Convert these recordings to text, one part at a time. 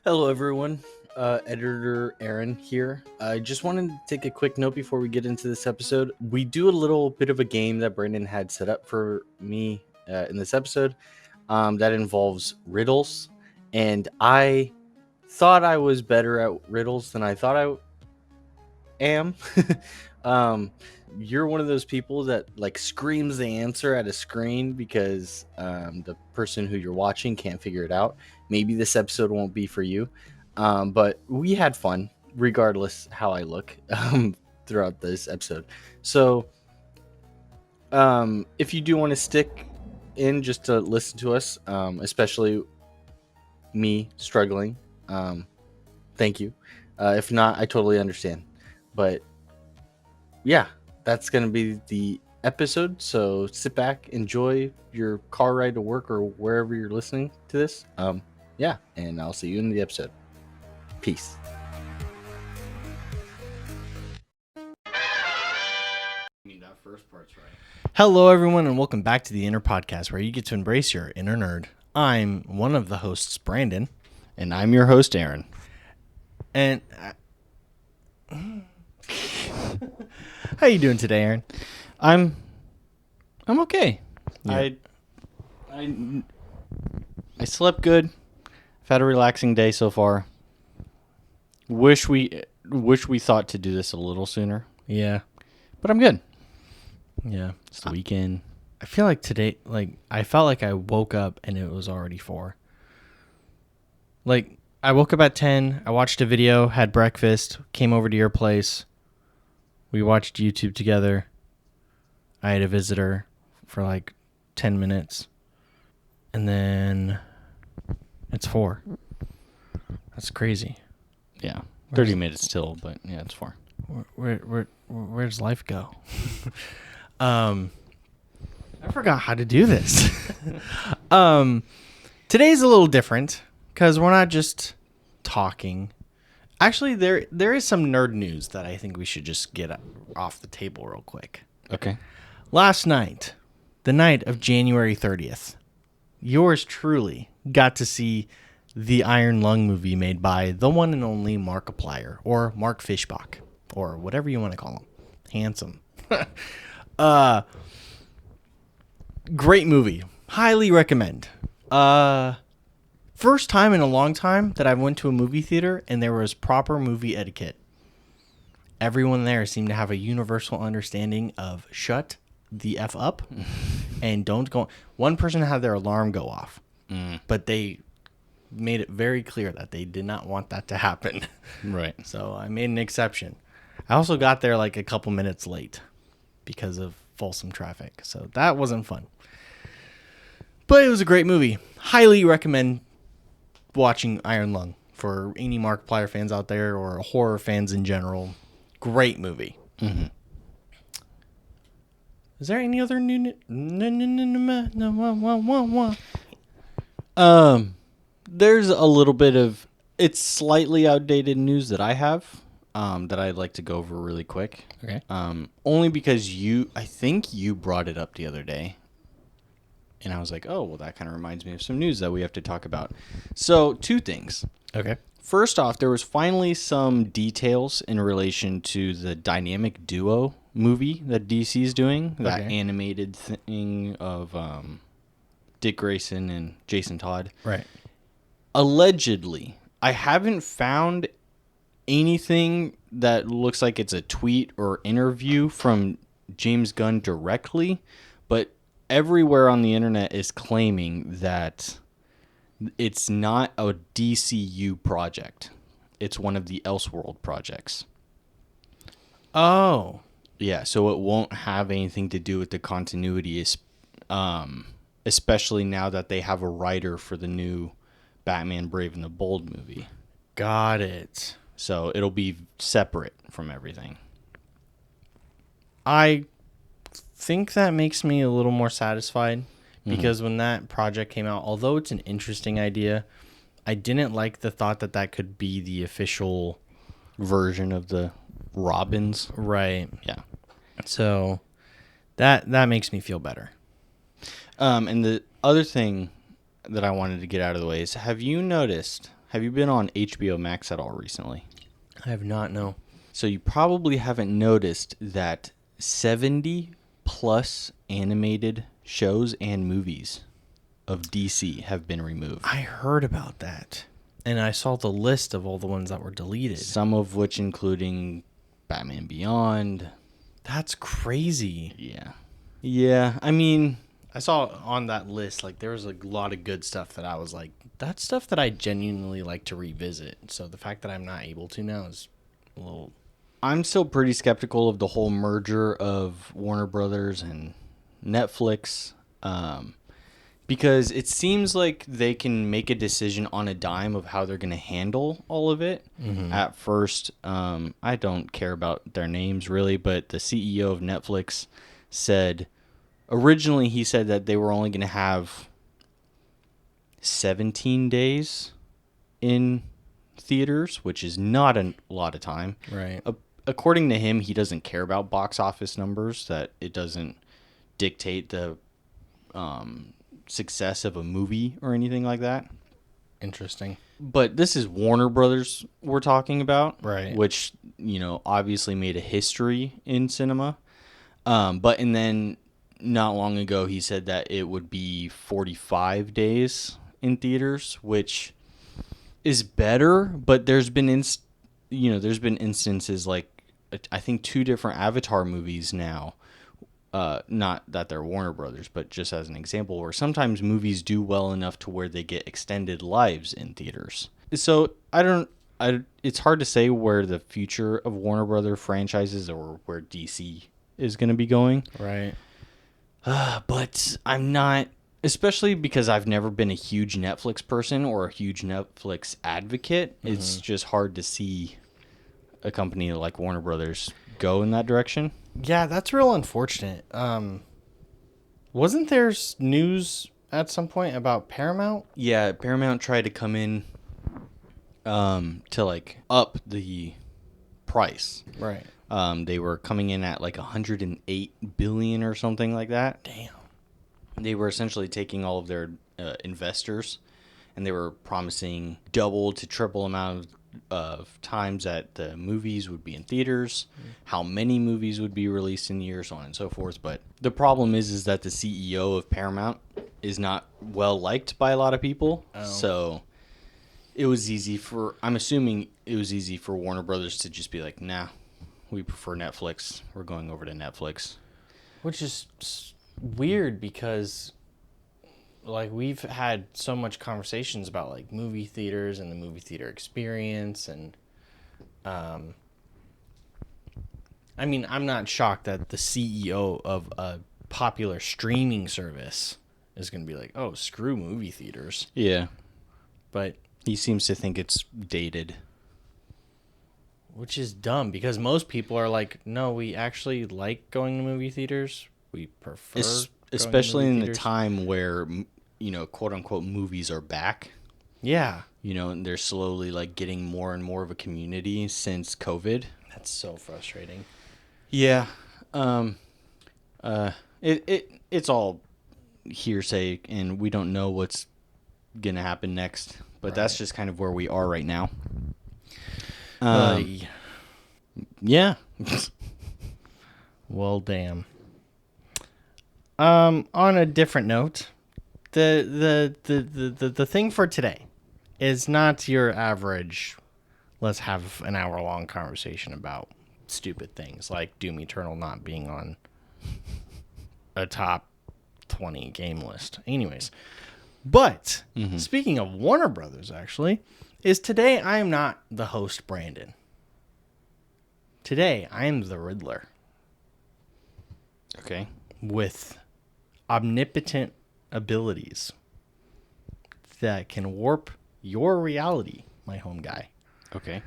Hello, everyone. Editor Aaron here. I just wanted to take a quick note before we get into this episode. We do a little bit of a game that Brandon had set up for me in this episode that involves riddles. And I thought I was better at riddles than I thought I am. um, you're one of those people that like screams the answer at a screen because the person who you're watching can't figure it out. Maybe this episode won't be for you, but we had fun regardless how I look throughout this episode. So if you do want to stick in just to listen to us, especially me struggling, thank you. If not, I totally understand. But yeah, that's going to be the episode. So sit back, enjoy your car ride to work or wherever you're listening to this. Yeah, and I'll see you in the episode. Peace. That first part's right. Hello, everyone, and welcome back to the Inner Podcast, where you get to embrace your inner nerd. I'm one of the hosts, Brandon, And I'm your host, Aaron. and how you doing today, Aaron? I'm okay. Yeah. I slept good. I've had a relaxing day so far. Wish we thought to do this a little sooner, Yeah, but I'm good. yeah. It's the weekend. I feel like today, I felt like I woke up and it was already 4. Like, I woke up at 10, I watched a video, had breakfast, came over to your place. We watched YouTube together. I had a visitor for like 10 minutes. And then it's 4. That's crazy. Yeah, 30 minutes till, but yeah, it's 4. Where does life go? I forgot how to do this. Today's a little different because we're not just talking. Actually, there is some nerd news that I think we should just get off the table real quick. Okay. Last night, the night of January 30th, yours truly got to see the Iron Lung movie made by the one and only Markiplier, or Mark Fishbach, or whatever you want to call him. Handsome. Great movie. Highly recommend. First time in a long time that I went to a movie theater and there was proper movie etiquette. Everyone there seemed to have a universal understanding of shut the F up and don't go. One person had their alarm go off, but they made it very clear that they did not want that to happen. Right. So I made an exception. I also got there like a couple minutes late because of Folsom traffic. So that wasn't fun. But it was a great movie. Highly recommend watching Iron Lung for any Markiplier fans out there or horror fans in general. Great movie. Mm-hmm. Is there any other new? There's a little bit of it's slightly outdated news that I have that I'd like to go over really quick. Okay. Only because I think you brought it up the other day. And I was like, oh, well, that kind of reminds me of some news that we have to talk about. So 2 things. Okay. First off, there was finally some details in relation to the dynamic duo movie that DC's doing, that Okay. animated thing of Dick Grayson and Jason Todd. Right. Allegedly, I haven't found anything that looks like it's a tweet or interview from James Gunn directly, but everywhere on the internet is claiming that it's not a DCU project. It's one of the Elseworld projects. Oh. Yeah, so it won't have anything to do with the continuity, especially now that they have a writer for the new Batman Brave and the Bold movie. Got it. So it'll be separate from everything. I think that makes me a little more satisfied because when that project came out, although it's an interesting idea, I didn't like the thought that that could be the official Version of the Robins. right. Yeah. So that makes me feel better. And the other thing that I wanted to get out of the way is, have you Have you been on HBO Max at all recently? I have not, no. So you probably haven't noticed that 70 plus animated shows and movies of DC have been removed. I heard about that. And I saw the list of all the ones that were deleted. Some of which including Batman Beyond. That's crazy. Yeah. Yeah, I mean, I saw on that list, like, there was a lot of good stuff that I was like, that's stuff that I genuinely like to revisit. So the fact that I'm not able to now is a little... I'm still pretty skeptical of the whole merger of Warner Brothers and Netflix, because it seems like they can make a decision on a dime of how they're going to handle all of it. At first, I don't care about their names really, but the CEO of Netflix said, originally he said that they were only going to have 17 days in theaters, which is not a lot of time. Right. According to him, he doesn't care about box office numbers, that it doesn't dictate the success of a movie or anything like that. Interesting. But this is Warner Brothers we're talking about, Right. which, obviously made a history in cinema. And then not long ago, he said that it would be 45 days in theaters, which is better, but there's been instances like, I think 2 different Avatar movies now, not that they're Warner Brothers, but just as an example, where sometimes movies do well enough to where they get extended lives in theaters. So it's hard to say where the future of Warner Brother franchises or where DC is going to be going. Right. But I'm not, especially because I've never been a huge Netflix person or a huge Netflix advocate. It's just hard to see a company like Warner Brothers go in that direction. Yeah, that's real unfortunate. Wasn't there news at some point about Paramount? Yeah, Paramount tried to come in to like up the price. Right. They were coming in at like 108 billion or something like that. Damn. They were essentially taking all of their investors, and they were promising double to triple amount of times that the movies would be in theaters, how many movies would be released in a year, so on and so forth. But the problem is that the CEO of Paramount is not well liked by a lot of people. Oh. So it was easy I'm assuming it was easy for Warner Brothers to just be like, nah, we prefer Netflix. We're going over to Netflix. Which is weird because, like, we've had so much conversations about, like, movie theaters and the movie theater experience. And, I mean, I'm not shocked that the CEO of a popular streaming service is going to be like, oh, screw movie theaters. Yeah. But, He seems to think it's dated. which is dumb because most people are like, no, we actually like going to movie theaters. We prefer going to Especially movie in the theaters. time where, quote unquote, movies are back. Yeah. And they're slowly like getting more and more of a community since COVID. That's so frustrating. Yeah. It's all hearsay, and we don't know what's gonna happen next. But that's Right. just kind of where we are right now. Yeah. Yeah. Well, damn. On a different note, the thing for today is not your average. Let's have an hour-long conversation about stupid things like Doom Eternal not being on a top 20 game list. Anyways, but speaking of Warner Brothers, actually, is today I am not the host, Brandon. Today I am the Riddler Okay. with omnipotent abilities that can warp your reality, my home guy. Okay.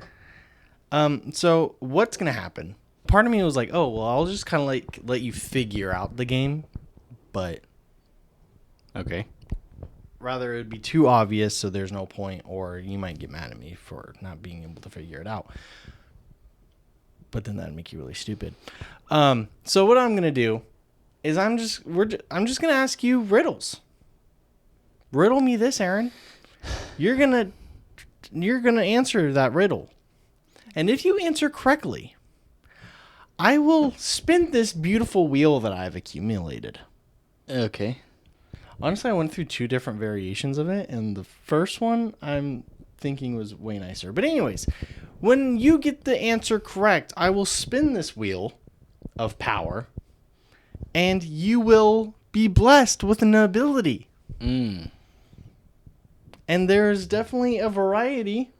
So what's gonna happen? Part of me was like, oh well, I'll just kind of like let you figure out the game, but Okay. rather it would be too obvious, so there's no point, or you might get mad at me for not being able to figure it out. But then that'd make you really stupid. So what I'm gonna do is I'm just gonna ask you riddles. Riddle me this, Aaron. You're gonna you're going to answer that riddle. And if you answer correctly, I will spin this beautiful wheel that I've accumulated. Okay. Honestly, I went through 2 different variations of it, and the first one I'm thinking was way nicer. But anyways, when you get the answer correct, I will spin this wheel of power, and you will be blessed with an ability. Mm. And there's definitely a variety,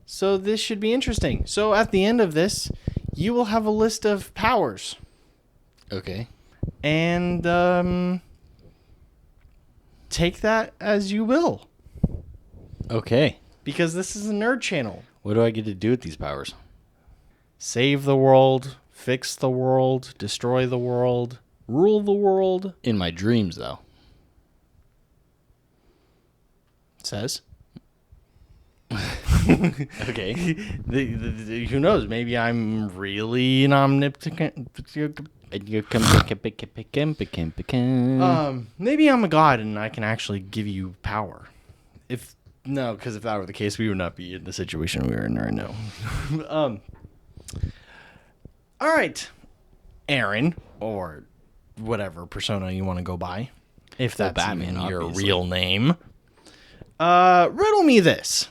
so this should be interesting. So at the end of this, you will have a list of powers. Okay. And take that as you will, Okay. because this is a nerd channel. What do I get to do with these powers? Save the world, fix the world, destroy the world, rule the world. In my dreams, though. It says. Okay. Who knows? Maybe I'm really an omnipotent. Maybe I'm a god and I can actually give you power. Because if that were the case, we would not be in the situation we are in right now. All right, Aaron, or whatever persona you want to go by, if that's Batman, even your obviously. real name. Riddle me this.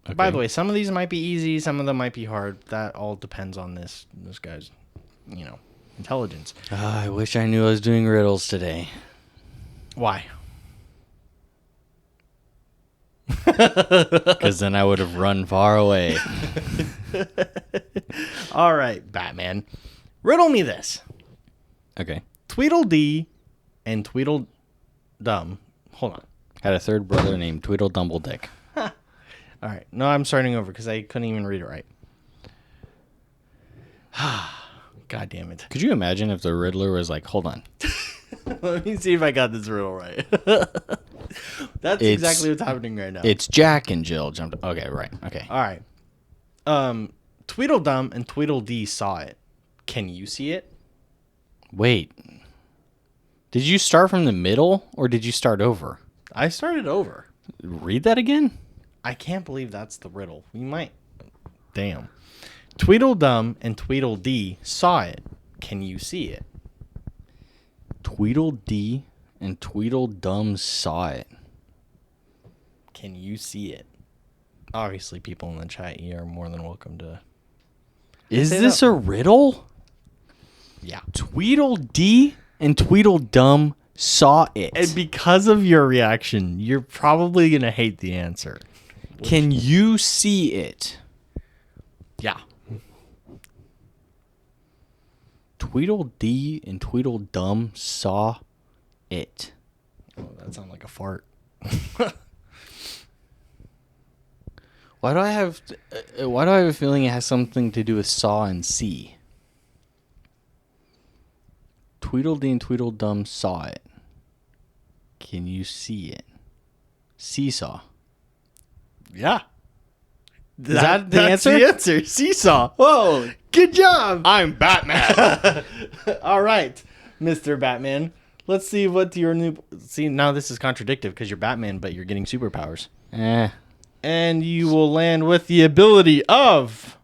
Okay. By the way, some of these might be easy, some of them might be hard. That all depends on this guy's, intelligence. I wish I knew I was doing riddles today. Why? Because then I would have run far away. All right, Batman. Riddle me this. Okay. Tweedledee and Tweedledum. Hold on. Had a third brother named Tweedle Dumbledick. All right. No, I'm starting over because I couldn't even read it right. God damn it. Could you imagine if the Riddler was like, hold on. Let me see if I got this riddle right. That's It's- exactly what's happening right now. It's Jack and Jill jumped. Okay, right. Okay. All right. Tweedledum and Tweedledee saw it. Can you see it? Wait. Did you start from the middle or did you start over? I started over. Read that again? I can't believe that's the riddle. We might. Damn. Tweedledum and Tweedledee saw it. Can you see it? Tweedledee and Tweedledum saw it. Can you see it? Obviously, people in the chat, you are more than welcome to. Is Say this that- a riddle? Yeah. Tweedledee and Tweedledum saw it. And because of your reaction, you're probably going to hate the answer. Can you see it? Yeah. Tweedledee and Tweedledum saw it. Oh, that sounds like a fart. Why do I have a feeling it has something to do with saw and see? Tweedledee and Tweedledum saw it. Can you see it? Seesaw. Yeah. that the that's answer? the answer. Seesaw. Whoa. Good job. I'm Batman. All right, Mr. Batman. Let's see what your new... See, now this is contradictive because you're Batman, but you're getting superpowers. And you will land with the ability of...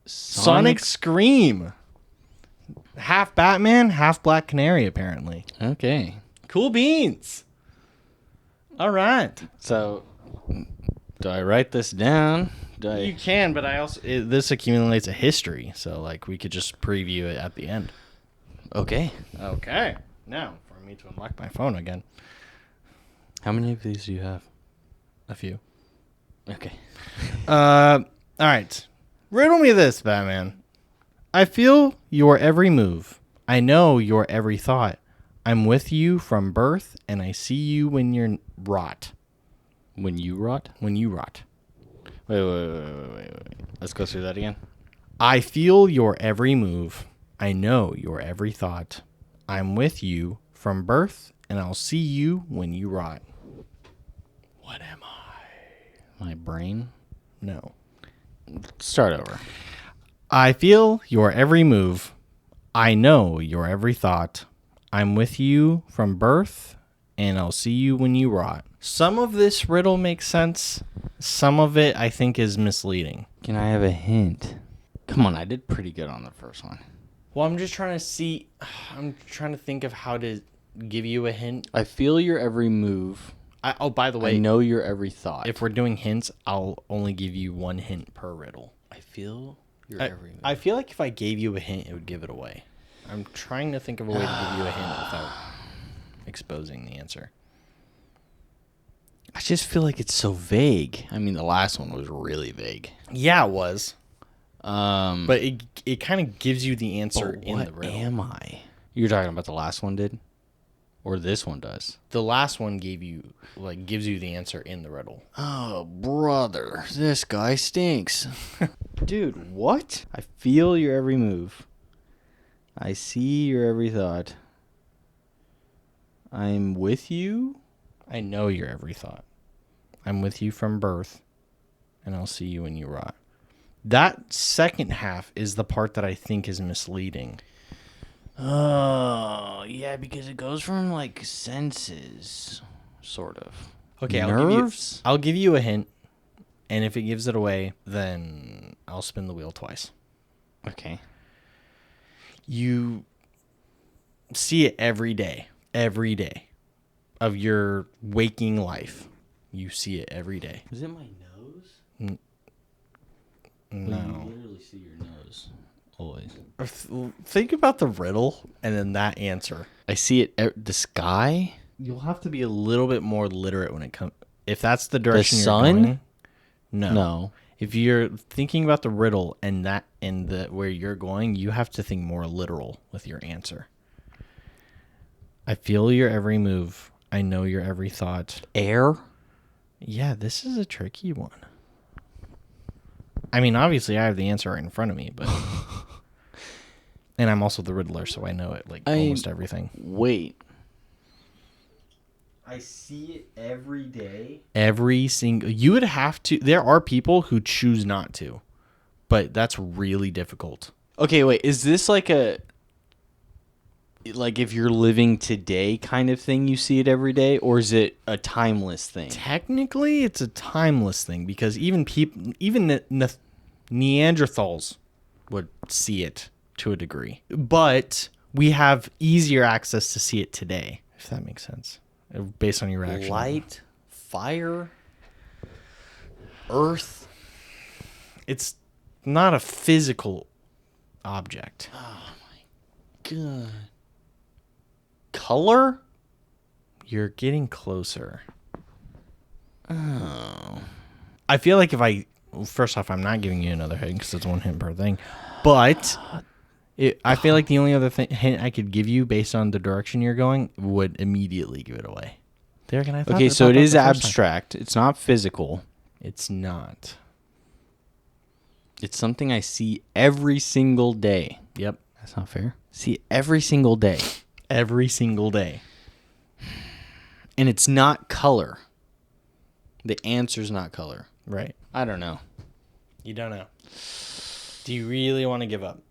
Sonic Scream. Half Batman, half Black Canary, apparently. Okay. Cool beans. All right. So, do I write this down? You can, but this accumulates a history, so like we could just preview it at the end. Okay. Okay. Now, for me to unlock my phone again. How many of these do you have? A few. Okay. All right. Riddle me this, Batman. I feel your every move. I know your every thought. I'm with you from birth, and I see you when you're rot. When you rot? When you rot. Wait. Let's go through that again. I feel your every move. I know your every thought. I'm with you from birth, and I'll see you when you rot. What am I? My brain? No. Start over. I feel your every move. I know your every thought. I'm with you from birth, and I'll see you when you rot. Some of this riddle makes sense. Some of it I think is misleading. Can I have a hint? Come on, I did pretty good on the first one. Well, I'm just trying to see. I'm trying to think of how to give you a hint. I feel your every move. By the way, I know your every thought. if we're doing hints, I'll only give you one hint per riddle. I feel your every move. I feel like if I gave you a hint, it would give it away. I'm trying to think of a way to give you a hint without exposing the answer. I just feel like it's so vague. I mean, the last one was really vague. Yeah, it was. But But it kind of gives you the answer in the what riddle. am I? You're talking about the last one did? Or this one does? The last one gives you the answer in the riddle. Oh, brother. This guy stinks. Dude, what? I feel your every move. I see your every thought. I'm with you. I know your every thought. I'm with you from birth, and I'll see you when you rot. That second half is the part that I think is misleading. Oh, yeah, because it goes from like senses, sort of. Okay, Nerves? I'll give you a hint, and if it gives it away, then I'll spin the wheel twice. Okay. You see it every day of your waking life. You see it every day. Is it my nose? No. You literally see your nose. Always. Think about the riddle and then that answer. I see it. The sky? You'll have to be a little bit more literate when it comes. If that's the direction you're sun? going. No. No. If you're thinking about the riddle and where you're going, you have to think more literal with your answer. I feel your every move. I know your every thought. Air? Yeah, this is a tricky one. I mean, obviously, I have the answer right in front of me, but and I'm also the Riddler, so I know it almost everything. Wait. I see it every day. Every single. You would have to. There are people who choose not to, but that's really difficult. Okay, wait. Is this like if you're living today kind of thing, you see it every day, or is it a timeless thing? Technically, it's a timeless thing because even Neanderthals would see it to a degree, but we have easier access to see it today. If that makes sense, based on your reaction. Light, fire, earth. It's not a physical object. God. Color? You're getting closer. Oh. I feel like first off, I'm not giving you another hint because it's one hint per thing. But I feel like the only other hint I could give you based on the direction you're going would immediately give it away. Okay, so it is abstract. It's not physical. It's not. It's something I see every single day. Yep. That's not fair. See it every single day. Every single day. And it's not color. The answer's not color. Right. I don't know. You don't know. Do you really want to give up?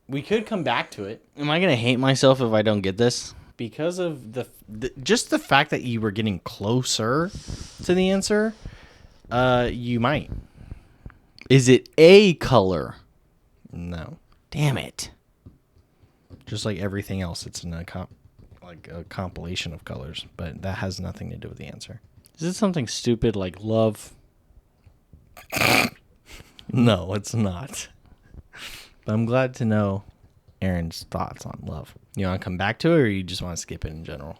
We could come back to it. Am I going to hate myself if I don't get this? Because of just the fact that you were getting closer to the answer, you might. Is it a color? No. Damn it. Just like everything else, it's a compilation of colors, but that has nothing to do with the answer. Is it something stupid like love? No, it's not. But I'm glad to know Aaron's thoughts on love. You want to come back to it, or you just want to skip it in general?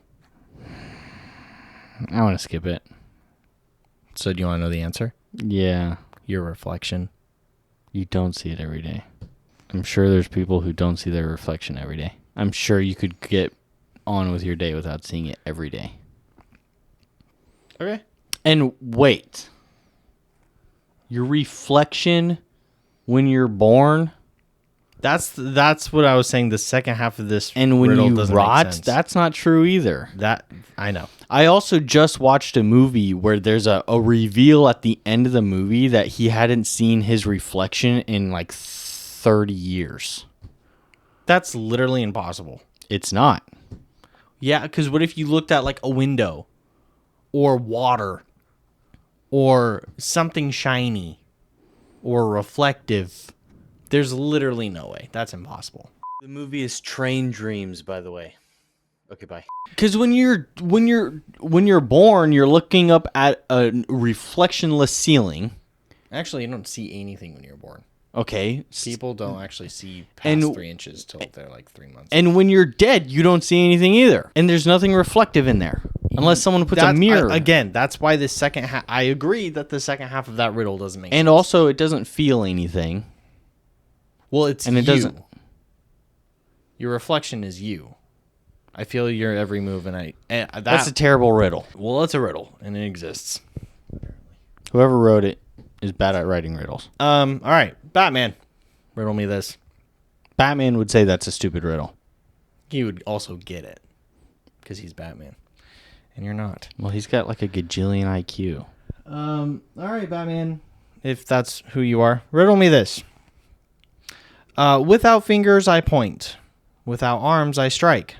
I want to skip it. So do you want to know the answer? Yeah. Your reflection. You don't see it every day. I'm sure there's people who don't see their reflection every day. I'm sure you could get on with your day without seeing it every day. Okay. And wait. Your reflection when you're born? That's what I was saying. The second half of this and when riddle you doesn't make rot, sense. that's not true either. That I know. I also just watched a movie where there's a reveal at the end of the movie that he hadn't seen his reflection in like 30 years. That's literally impossible. It's not. Yeah, because what if you looked at like a window or water or something shiny or reflective? There's literally no way. That's impossible. The movie is Train Dreams, by the way. Okay, bye. Because when you're born, you're looking up at a reflectionless ceiling. Actually, you don't see anything when you're born. Okay. People don't actually see past And- 3 inches till they're like 3 months. And when you're dead, you don't see anything either. And there's nothing reflective in there. Unless someone puts a mirror. Again, that's why the second half... I agree that the second half of that riddle doesn't make sense. And also, it doesn't feel anything. Well, it's and it you. doesn't- Your reflection is you. I feel your every move, and That's a terrible riddle. well, it's a riddle, and it exists. Whoever wrote it is bad at writing riddles. All right, Batman. Riddle me this. Batman would say that's a stupid riddle. He would also get it because he's Batman, and you're not. Well, he's got like a gajillion IQ. All right, Batman. If that's who you are, riddle me this. Without fingers, I point. Without arms, I strike.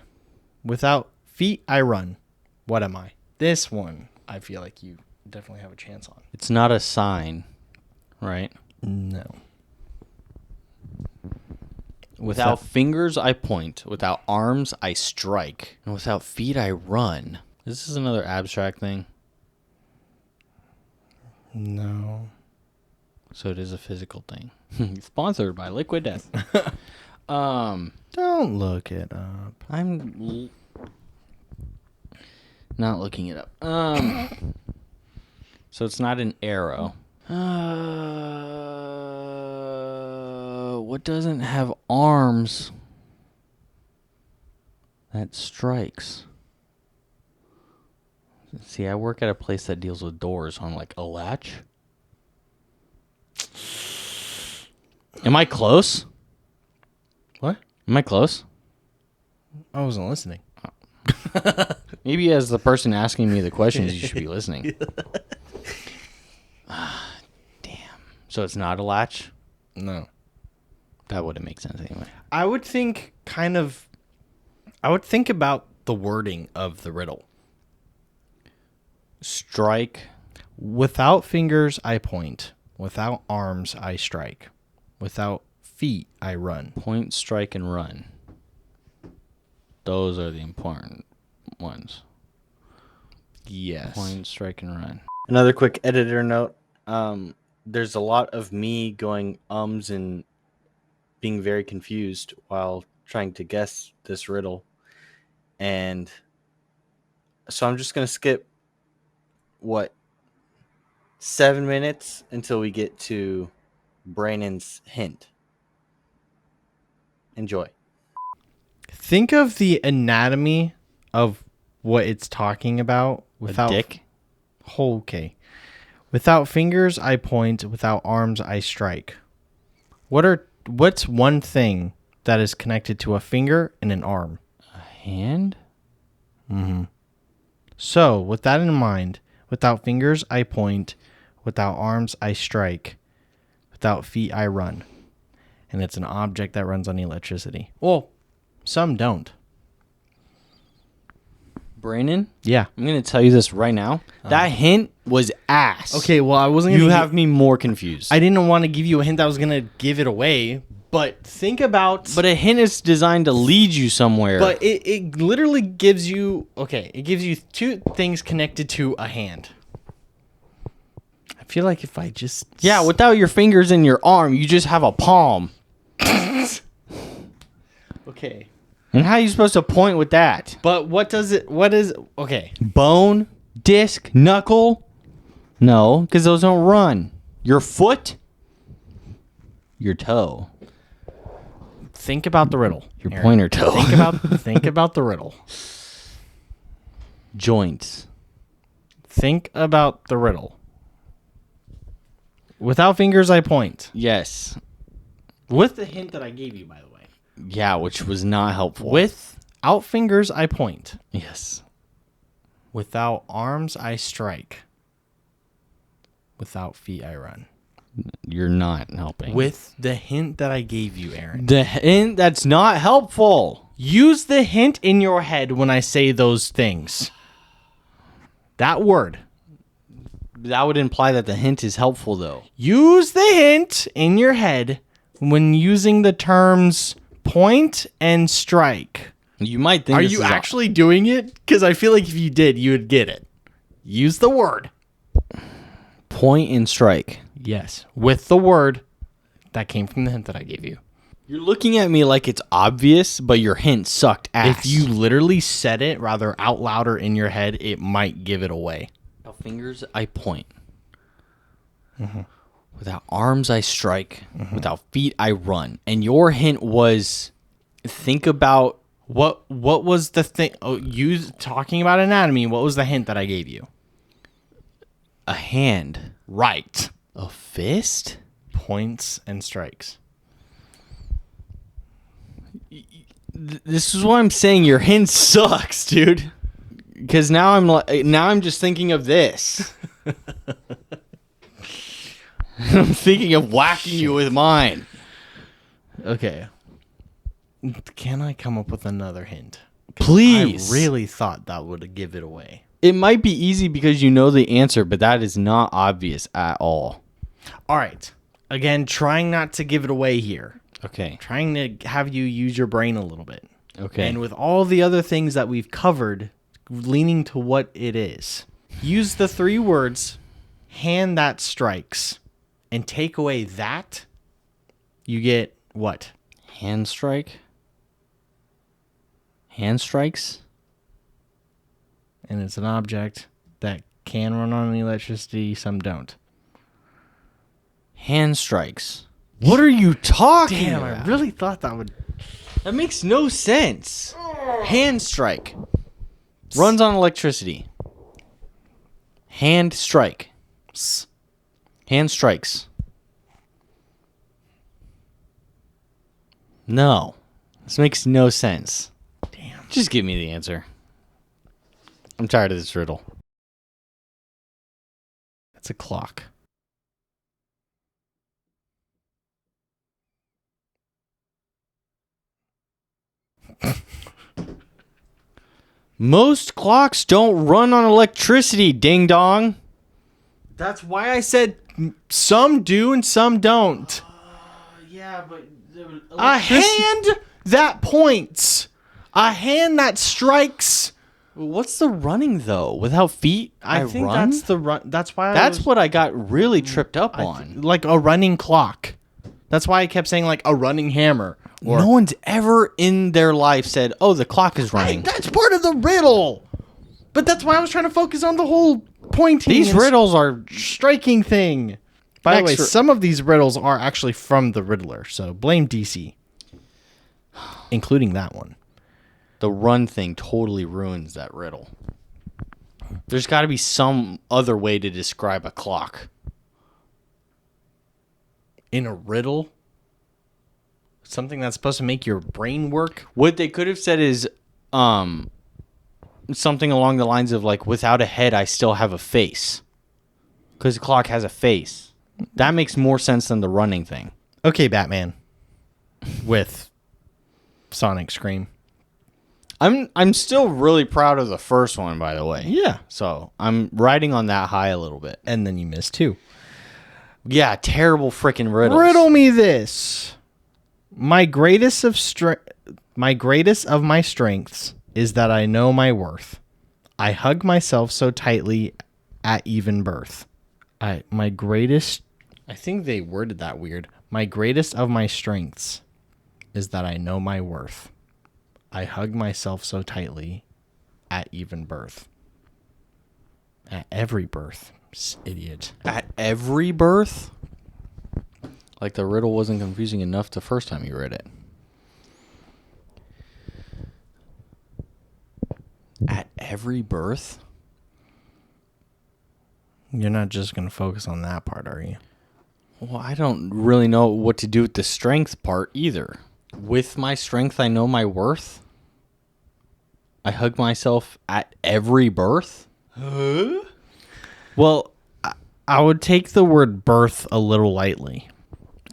Without feet, I run. What am I? This one, I feel like you definitely have a chance on. It's not a sign, right? No. Without fingers, I point. Without arms, I strike. And without feet, I run. This is another abstract thing. No. So it is a physical thing. Sponsored by Liquid Death. Don't look it up. I'm not looking it up. So it's not an arrow. What doesn't have arms that strikes? See, I work at a place that deals with doors on like a latch. Am I close? What? Am I close? I wasn't listening. Maybe as the person asking me the questions, you should be listening. Damn. So it's not a latch? No. That wouldn't make sense anyway. I would think about the wording of the riddle. Strike. Without fingers, I point. Without arms, I strike. Without feet, I run. Point, strike, and run. Those are the important ones. Yes. Point, strike, and run. Another quick editor note. There's a lot of me going ums and being very confused while trying to guess this riddle. And so I'm just going to skip, 7 minutes until we get to Brandon's hint. Enjoy. Think of the anatomy of what it's talking about without A dick? Okay. Without fingers, I point. Without arms, I strike. What's one thing that is connected to a finger and an arm? A hand? So, with that in mind, without fingers, I point. Without arms, I strike. Without feet, I run. And it's an object that runs on electricity. Well, some don't. Brandon? Yeah. I'm going to tell you this right now. That hint was ass. Okay, well, I wasn't going You to have me more confused. I didn't want to give you a hint that was going to give it away, but think about... But a hint is designed to lead you somewhere. But it literally gives you... Okay, it gives you two things connected to a hand. I feel like if I just... Yeah, without your fingers in your arm, you just have a palm. Okay. And how are you supposed to point with that? But what is... Okay. Bone? Disc? Knuckle? No, because those don't run. Your foot? Your toe. Think about the riddle. Your Aaron. pointer toe. Think about the riddle. Joints. Think about the riddle. Without fingers, I point. Yes. With the hint that I gave you, by the way. Yeah, which was not helpful. Without fingers, I point. Yes. Without arms, I strike. Without feet, I run. You're not helping. With the hint that I gave you, Aaron. the hint, that's not helpful. Use the hint in your head when I say those things. That word. That would imply that the hint is helpful, though. Use the hint in your head when using the terms point and strike. You might think. Are this you is actually doing it? Because I feel like if you did, you would get it. Use the word. point and strike? Yes. With the word that came from the hint that I gave you. You're looking at me like it's obvious, but your hint sucked ass. If you literally said it rather out loud or in your head, it might give it away. Without fingers, I point. Without arms, I strike. Without feet, I run. And your hint was, think about What was the thing? Oh, you talking about anatomy. What was the hint that I gave you? a hand, Right. a fist. Points and strikes. This is why I'm saying your hint sucks, dude. Because now I'm just thinking of this. I'm thinking of whacking you with mine. Okay. Can I come up with another hint? Please. I really thought that would give it away. It might be easy because you know the answer, but that is not obvious at all. All right. Again, trying not to give it away here. Okay. Trying to have you use your brain a little bit. Okay. And with all the other things that we've covered, leaning to what it is. Use the 3 words, hand that strikes, and take away that, you get what? Hand strike? Hand strikes? And it's an object that can run on electricity, some don't. Hand strikes. What are you talking Damn, about? I really thought that would... That makes no sense. Hand strike. Runs on electricity. Hand strike. Hand strikes. No. This makes no sense. Damn. Just give me the answer. I'm tired of this riddle. It's a clock. Most clocks don't run on electricity, ding dong. That's why I said some do and some don't. Yeah, but A hand that points. A hand that strikes. What's the running though? Without feet, I think run? that's the run. That's why. That's what I got really tripped up on. Like a running clock. That's why I kept saying like a running hammer. Or No one's ever in their life said, "Oh, the clock is running." that's part of the riddle. But that's why I was trying to focus on the whole pointing. These and riddles are striking thing. By the way, Next some of these riddles are actually from the Riddler, so blame DC, including that one. the run thing totally ruins that riddle. There's got to be some other way to describe a clock. In a riddle, something that's supposed to make your brain work. What they could have said is something along the lines of like, without a head, I still have a face. Because the clock has a face. That makes more sense than the running thing. Okay, Batman. With Sonic Scream. I'm still really proud of the first one, by the way. Yeah. So I'm riding on that high a little bit. And then you missed 2. Yeah, terrible freaking riddles. Riddle me this. My greatest of my strengths is that I know my worth. I hug myself so tightly at even birth. I think they worded that weird. My greatest of my strengths is that I know my worth. I hug myself so tightly at even birth. At every birth, idiot. At every birth? Like the riddle wasn't confusing enough the first time you read it. At every birth? You're not just going to focus on that part, are you? Well, I don't really know what to do with the strength part either. With my strength, I know my worth? I hug myself at every birth? Huh? Well, I would take the word birth a little lightly.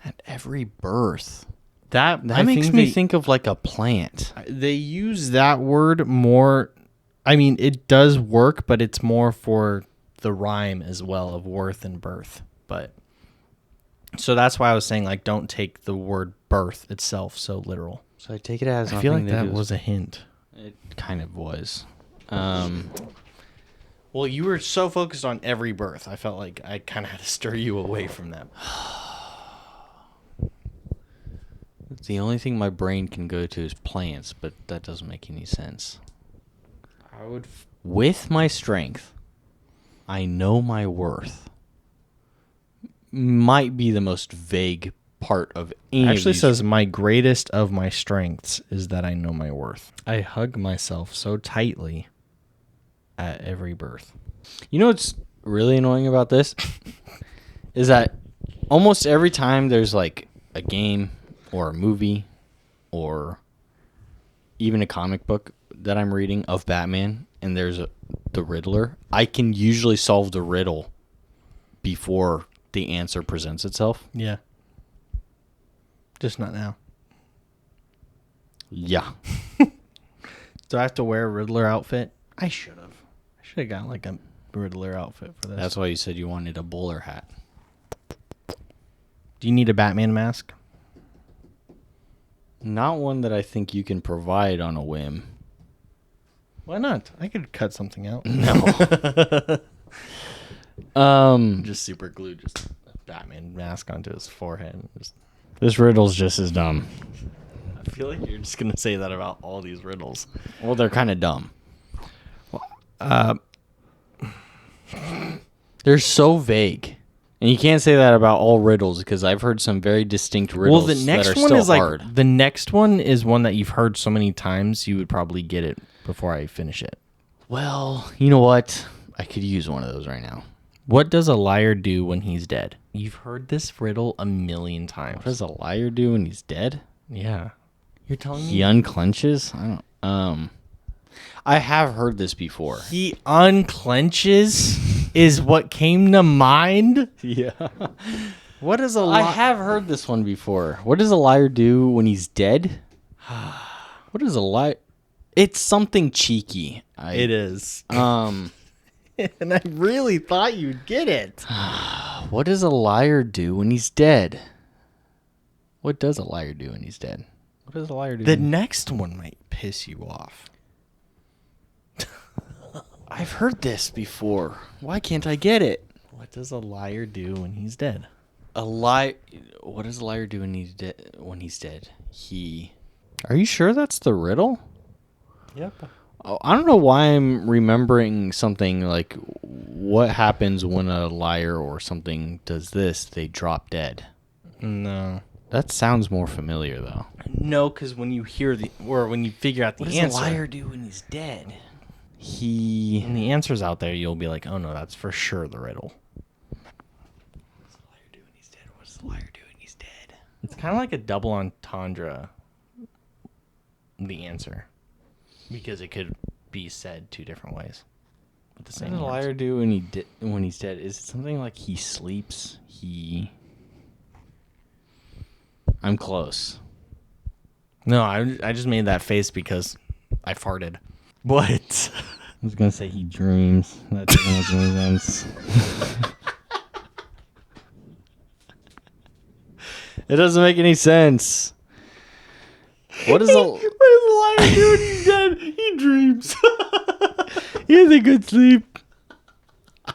At every birth? That makes me think of like a plant. They use that word more. I mean, it does work, but it's more for the rhyme as well of worth and birth. But so that's why I was saying, like, don't take the word birth itself so literal. So I take it as I nothing feel like to that do was a hint. It kind of was. Well, you were so focused on every birth. I felt like I kind of had to stir you away from that. The only thing my brain can go to is plants, but that doesn't make any sense. With my strength, I know my worth. Might be the most vague part of any Actually of these. says my greatest of my strengths is that I know my worth. I hug myself so tightly at every birth. You know what's really annoying about this? Is that almost every time there's like a game or a movie or even a comic book that I'm reading of Batman and there's the Riddler, I can usually solve the riddle before the answer presents itself. Yeah. Just not now. Yeah. Do I have to wear a Riddler outfit? I should have. I should have gotten like a Riddler outfit for this. That's why you said you wanted a bowler hat. Do you need a Batman mask? Not one that I think you can provide on a whim. Why not? I could cut something out. No. Just super glue just a Batman mask onto his forehead. This riddle's just as dumb. I feel like you're just gonna say that about all these riddles. Well, they're kind of dumb. They're so vague. And you can't say that about all riddles because I've heard some very distinct riddles. Well, the next that are one still is like hard. the next one is one that you've heard so many times you would probably get it before I finish it. Well, you know what? I could use one of those right now. What does a liar do when he's dead? You've heard this riddle a million times. What does a liar do when he's dead? Yeah. You're telling He me unclenches? I don't. I have heard this before. he unclenches is what came to mind? Yeah. What is a I liar? have heard this one before. What does a liar do when he's dead? What is a liar? It's something cheeky. It is. Um, And I really thought you'd get it. what does a liar do when he's dead? What does a liar do when he's dead? What does a liar do? The next one might piss you off. I've heard this before. Why can't I get it? What does a liar do when he's dead? What does a liar do when he's dead? Are you sure that's the riddle? Yep. Oh, I don't know why I'm remembering something like what happens when a liar or something does this, they drop dead. No. That sounds more familiar though. No, because when you hear when you figure out the What answer, does a liar do when he's dead? when the answer's out there, you'll be like, oh no, that's for sure the riddle. What does a liar do when he's dead? What does a liar do when he's dead? It's kind of like a double entendre, the answer. Because it could be said two different ways. With the What same does a words. liar do when he's dead? Is it something like he sleeps? I'm close. No, I just made that face because I farted. What? I was gonna say he dreams. That doesn't make any sense. It doesn't make any sense. What does a liar do when he's dead? He dreams. He has a good sleep.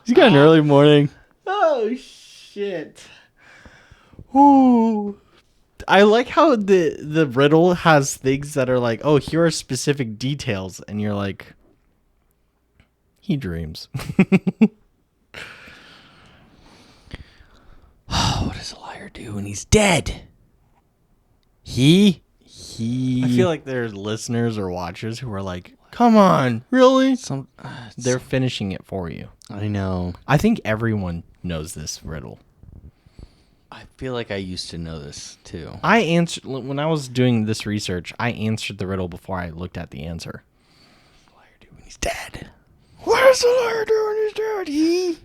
He's got an early morning. Oh shit. Ooh. I like how the riddle has things that are like, oh, here are specific details, and you're like, he dreams. What does a liar do when he's dead? He. I feel like there's listeners or watchers who are like, come on, really? They're finishing it for you. I know. I think everyone knows this riddle. I feel like I used to know this too. I answered when I was doing this research. I answered the riddle before I looked at the answer. What does a liar do when he's dead? What does a liar do when he's dead? He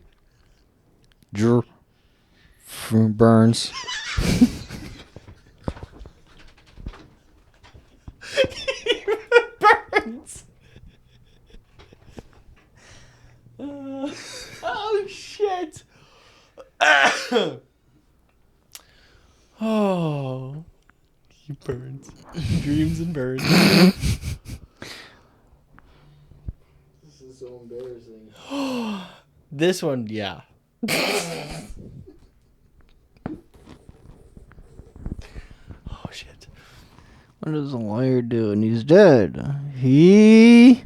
Burns. Oh, he burns. Dreams and burns. This is so embarrassing. This one, yeah. Oh shit. What does a liar do when he's dead? He...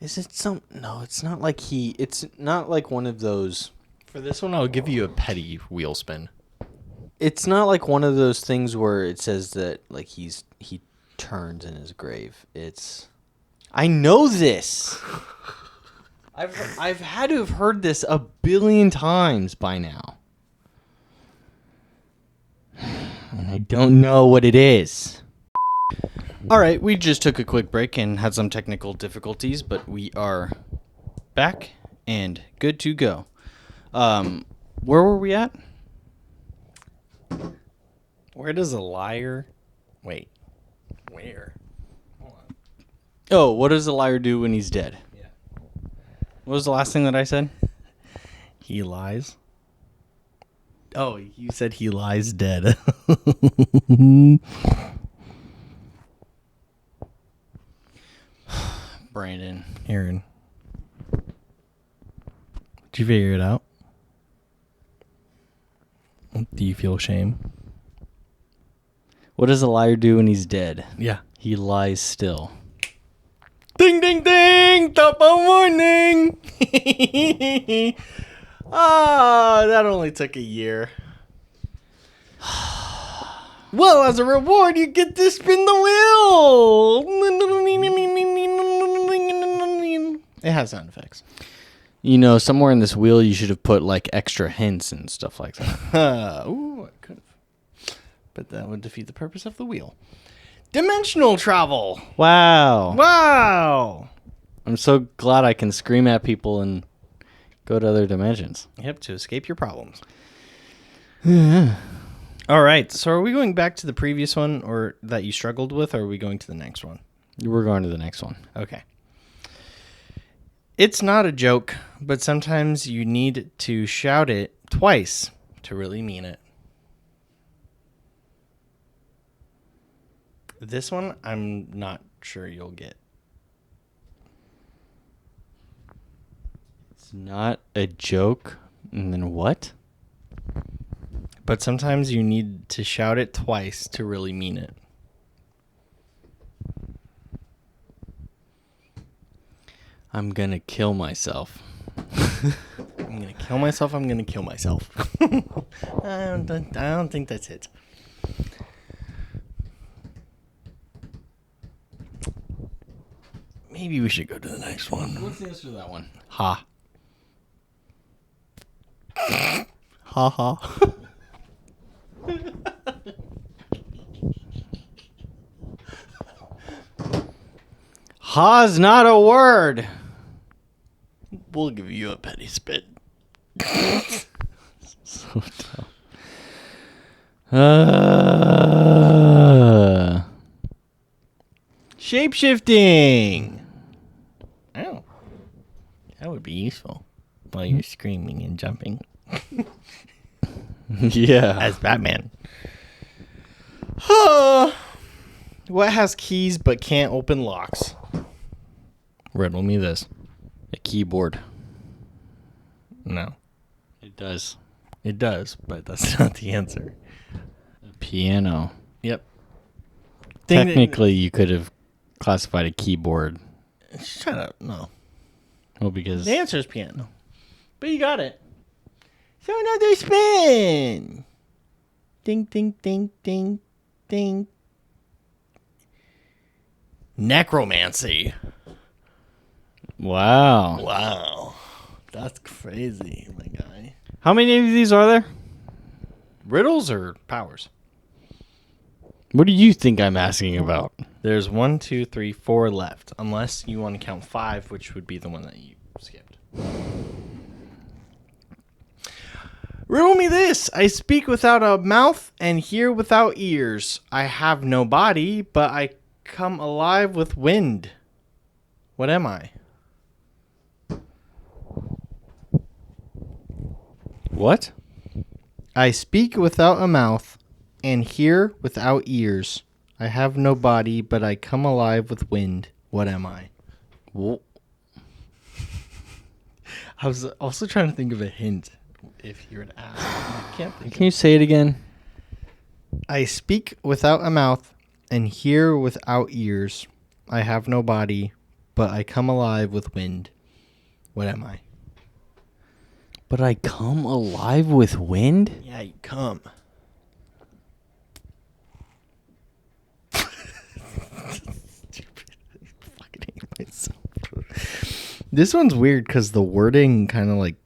Is it some... No, it's not like he... It's not like one of those... For this one, I'll give you a petty wheel spin. It's not like one of those things where it says that like he turns in his grave. It's... I know this! I've had to have heard this a billion times by now. And I don't know what it is. All right, we just took a quick break and had some technical difficulties, but we are back and good to go. Where were we at? Where does a liar... Wait. Where? Hold on. Oh, what does a liar do when he's dead? Yeah. What was the last thing that I said? He lies. Oh, you said he lies dead. Brandon. Aaron. Did you figure it out? Do you feel shame? What does a liar do when he's dead? Yeah. He lies still. Ding, ding, ding! Top of morning! Ah, that only took a year. Well, as a reward, you get to spin the wheel! It has sound effects. You know, somewhere in this wheel you should have put like extra hints and stuff like that. Ooh, I could have. But that would defeat the purpose of the wheel. Dimensional travel! Wow. Wow! I'm so glad I can scream at people and go to other dimensions. Yep, to escape your problems. All right, so are we going back to the previous one or that you struggled with, or are we going to the next one? We're going to the next one. Okay. It's not a joke, but sometimes you need to shout it twice to really mean it. This one, I'm not sure you'll get. It's not a joke. And then what? But sometimes you need to shout it twice to really mean it. I'm gonna kill myself. I'm going to kill myself. I'm going to kill myself. I don't think that's it. Maybe we should go to the next one. What's the answer to that one? Ha. Ha ha. Ha's not a word. We'll give you a petty spit. So dumb. Shape-shifting. Oh. That would be useful while you're screaming and jumping Yeah. as Batman. What has keys but can't open locks? Riddle me this. A keyboard. No. It does. It does, but that's not the answer. A piano. Yep. Technically, you could have classified a keyboard. Shut up. No. Well, because The answer is piano. But you got it. So another spin. Ding, ding, ding, ding, ding. Necromancy. wow. Wow. That's crazy, my guy. How many of these are there? Riddles or powers? What do you think I'm asking about? There's 1, 2, 3, 4 left. Unless you want to count 5, which would be the one that you skipped. Riddle me this. I speak without a mouth and hear without ears. I have no body, but I come alive with wind. What am I? What? I speak without a mouth and hear without ears. I have no body, but I come alive with wind. What am I? Well, I was also trying to think of a hint if you were to ask. I can't think. can you say it again? I speak without a mouth and hear without ears. I have no body, but I come alive with wind. What am I? But I come alive with wind? Yeah, you come. Fucking hate myself. This one's weird because the wording kind of like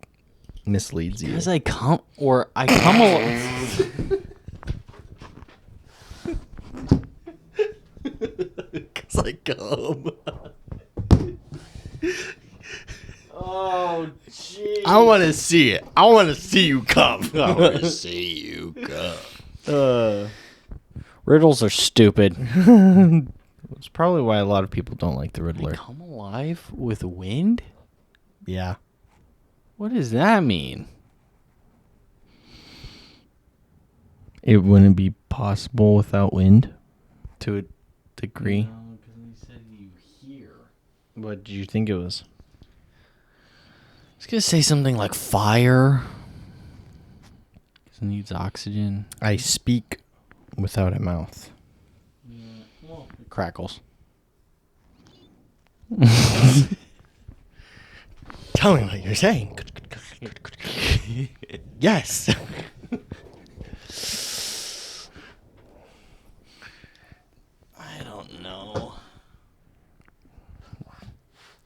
misleads you. Because I come alive. Because I come. Oh, jeez. I want to see it. I want to see you come. I want to see you go. Riddles are stupid. It's probably why a lot of people don't like the Riddler. Come alive with wind? Yeah. What does that mean? It wouldn't be possible without wind to a degree. No, because he said you hear. What did you think it was? I was going to say something like fire. Because it needs oxygen. I speak without a mouth. Well, it crackles. Tell me what you're saying. Yes. I don't know.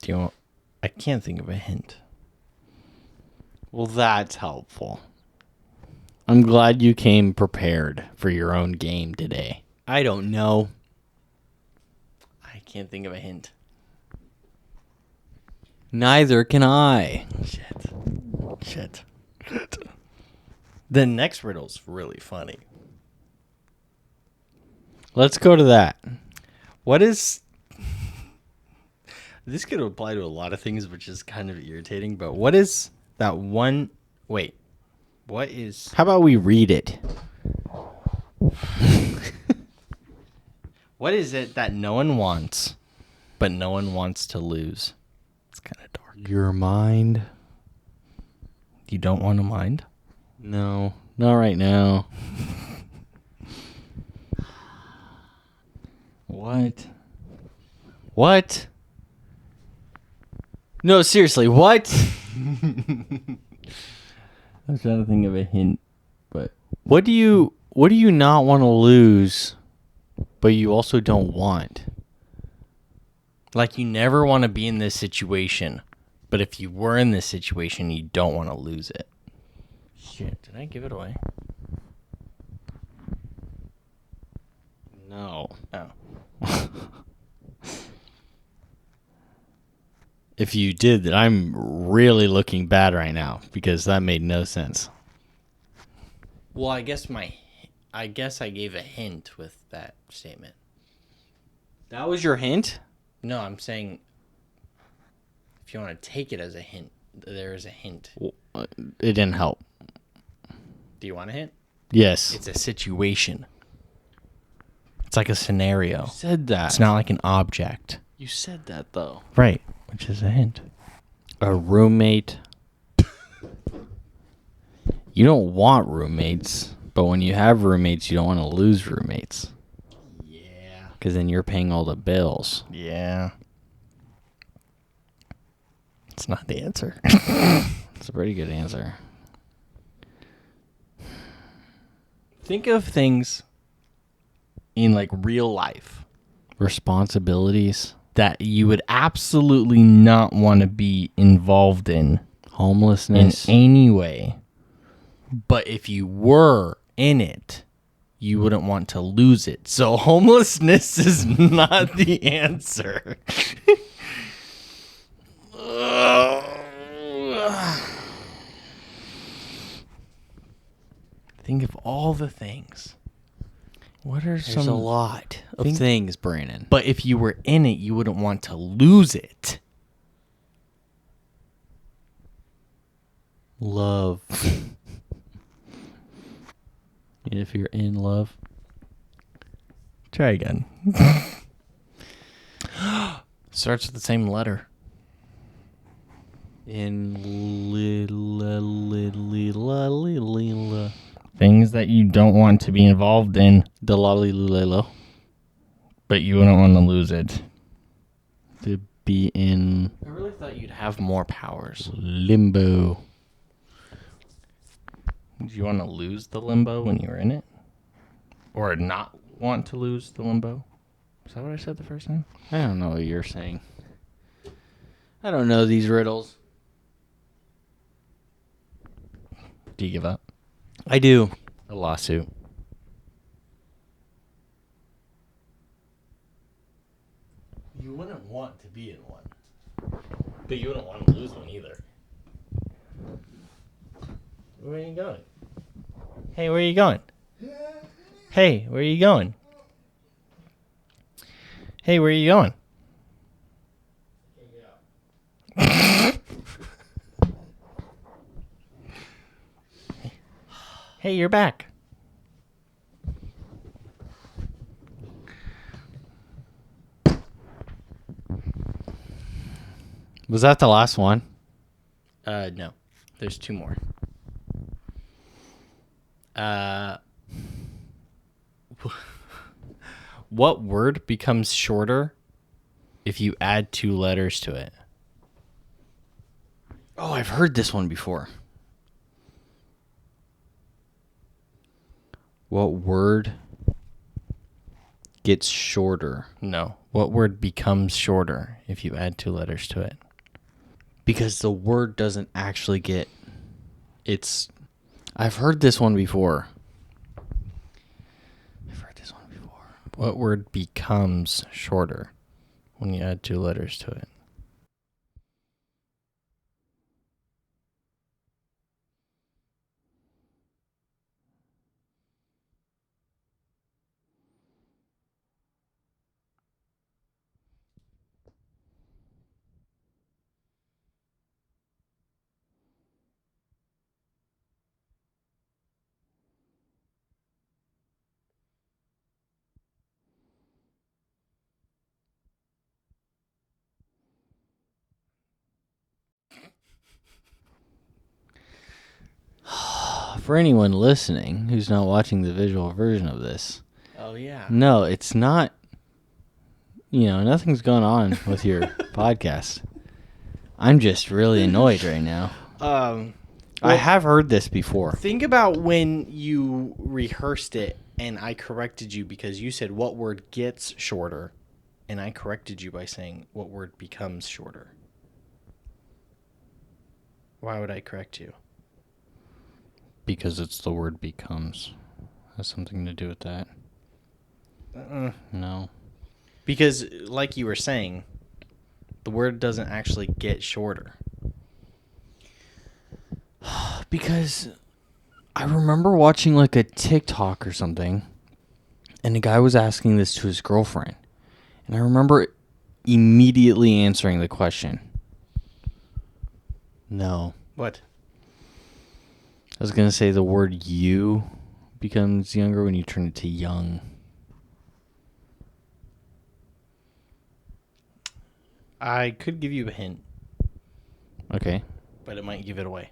Do you want? I can't think of a hint. Well, that's helpful. I'm glad you came prepared for your own game today. I don't know. I can't think of a hint. Neither can I. Shit. The next riddle's really funny. Let's go to that. What is... This could apply to a lot of things, which is kind of irritating, but what is that one... Wait. What is... How about we read it? What is it that no one wants, but no one wants to lose? It's kind of dark. Your mind? You don't want to mind? No, not right now. What? What? No, seriously, what? I was trying to think of a hint, but... What do you not want to lose, but you also don't want? Like, you never want to be in this situation, but if you were in this situation, you don't want to lose it. Shit, did I give it away? No. Oh. If you did that, I'm really looking bad right now because that made no sense. Well, I guess I gave a hint with that statement. That was your hint? No, I'm saying if you want to take it as a hint, there is a hint. Well, it didn't help. Do you want a hint? Yes. It's a situation. It's like a scenario. You said that. It's not like an object. You said that, though. Right, which is a hint. A roommate. You don't want roommates, but when you have roommates, you don't want to lose roommates. Yeah. Because then you're paying all the bills. Yeah. It's not the answer. It's a pretty good answer. Think of things in like real life Responsibilities. that you would absolutely not want to be involved in Homelessness. any way. But if you were in it, you wouldn't want to lose it. So homelessness is not the answer. Think of all the things. What are There's a lot of Think- things, Brandon. But if you were in it, you wouldn't want to lose it. Love. If you're in love. Try again. Starts with the same letter. Things that you don't want to be involved in, Dalalilelo. but you wouldn't want to lose it. To be in I really thought you'd have more powers. limbo. Did you want to lose the limbo when you were in it? Or not want to lose the limbo? Is that what I said the first time? I don't know what you're saying. I don't know these riddles. Do you give up? I do. A lawsuit. You wouldn't want to be in one. But you wouldn't want to lose one either. Where are you going? Hey, where are you going? Hey, where are you going? Hey, where are you going? Hey, you're back. Was that the last one? No. There's two more. What word becomes shorter if you add two letters to it? Oh, I've heard this one before. What word gets shorter? No. What word becomes shorter if you add two letters to it? Because the word doesn't actually get... I've heard this one before. What word becomes shorter when you add two letters to it? For anyone listening who's not watching the visual version of this, Oh, yeah. no, it's not... nothing's going on with your podcast. I'm just really annoyed right now. I have heard this before. Think about when you rehearsed it and I corrected you because you said what word gets shorter, and I corrected you by saying what word becomes shorter. Why would I correct you? Because it's the word becomes. Has something to do with that. No. Because, like you were saying, the word doesn't actually get shorter. Because I remember watching like a TikTok or something, and a guy was asking this to his girlfriend. And I remember immediately answering the question. No. What? I was going to say the word you becomes younger when you turn it to young. I could give you a hint, Okay. but it might give it away.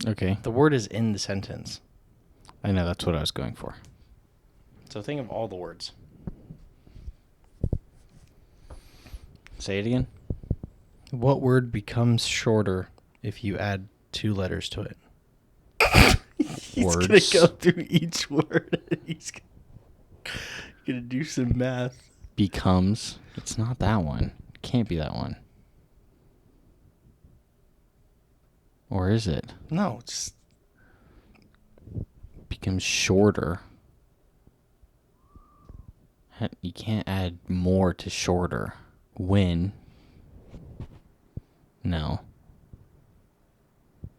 Okay. The word is in the sentence. I know, that's what I was going for. So think of all the words. Say it again. What word becomes shorter if you add two letters to it? He's Words. going to go through each word. He's going to do some math. Becomes. It's not that one. It can't be that one. Or is it? No, just Becomes shorter. You can't add more to shorter. When. No.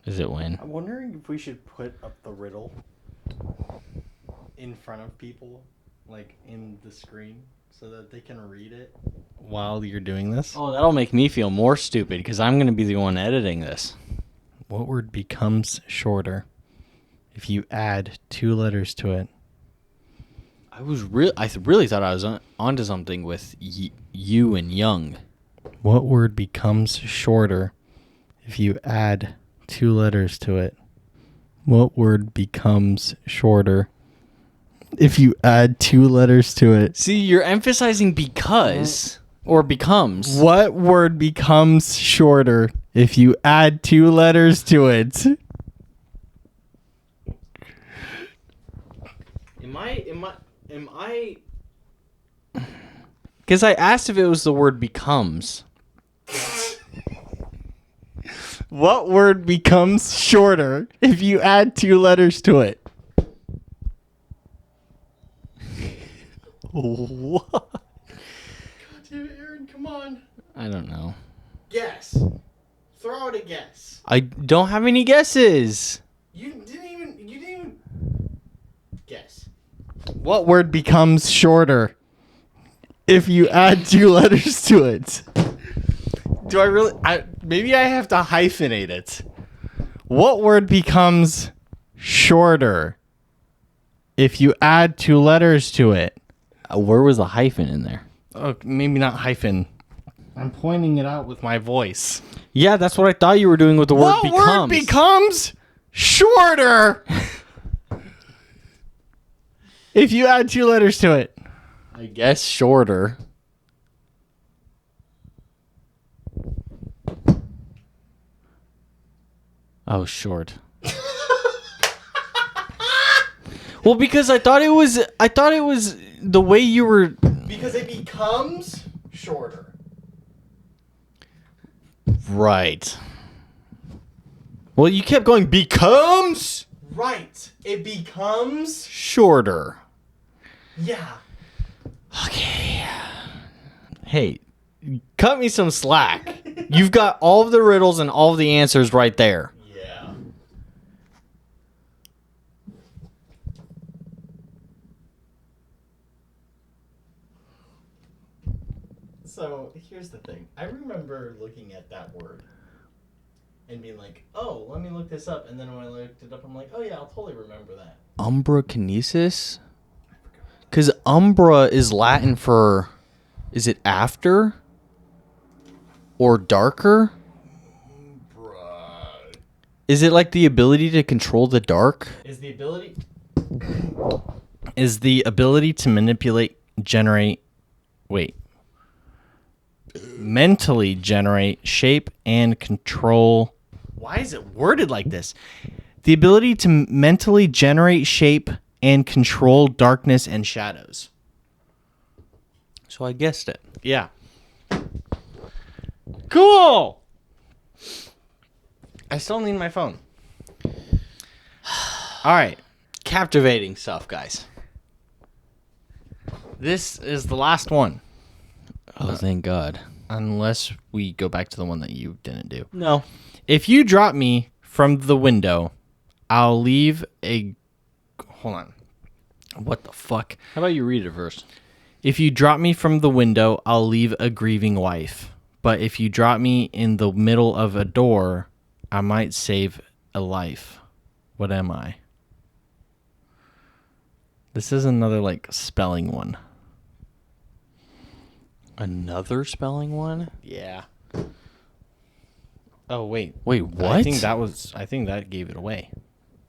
Is it when? I'm wondering if we should put up the riddle in front of people, like in the screen, so that they can read it while you're doing this. Oh, that'll make me feel more stupid because I'm going to be the one editing this. What word becomes shorter if you add 2 letters to it. I really thought I was onto something with you and young. What word becomes shorter if you add 2 letters to it? What word becomes shorter if you add 2 letters to it? See, you're emphasizing because or becomes. What word becomes shorter if you add 2 letters to it? Am I? Because I asked if it was the word becomes. What word becomes shorter if you add 2 letters to it? What? God damn it, Aaron, come on. I don't know. Guess. Throw out a guess. I don't have any guesses. You didn't even guess. What word becomes shorter if you add 2 letters to it? Do I really? Maybe I have to hyphenate it. What word becomes shorter if you add 2 letters to it? Where was the hyphen in there? Oh, maybe not hyphen. I'm pointing it out with my voice. Yeah, that's what I thought you were doing with the word What becomes. word becomes shorter if you add 2 letters to it? I guess shorter. Oh, short. Well, because I thought it was the way you were. Because it becomes shorter. Right. Well, you kept going becomes Right. It becomes. shorter. Yeah. Okay. Hey, cut me some slack. You've got all of the riddles and all of the answers right there. Yeah. So here's the thing. I remember looking at that word and being like, oh, let me look this up. And then when I looked it up, I'm like, oh yeah, I'll totally remember that. Umbrakinesis? Because umbra is Latin for, is it after? Or darker? Is it like the ability to control the dark? Is the ability to mentally generate shape and control. Why is it worded like this? The ability to mentally generate shape and control darkness and shadows. So I guessed it. Yeah. Cool. I still need my phone. All right. Captivating stuff, guys. This is the last one. Oh, thank God. Unless we go back to the one that you didn't do. No. If you drop me from the window, I'll leave a... Hold on. What the fuck? How about you read it first? If you drop me from the window, I'll leave a grieving wife. But if you drop me in the middle of a door, I might save a life. What am I? This is another, like, spelling one. Another spelling one? Yeah. Oh, wait. Wait, what? I think that gave it away.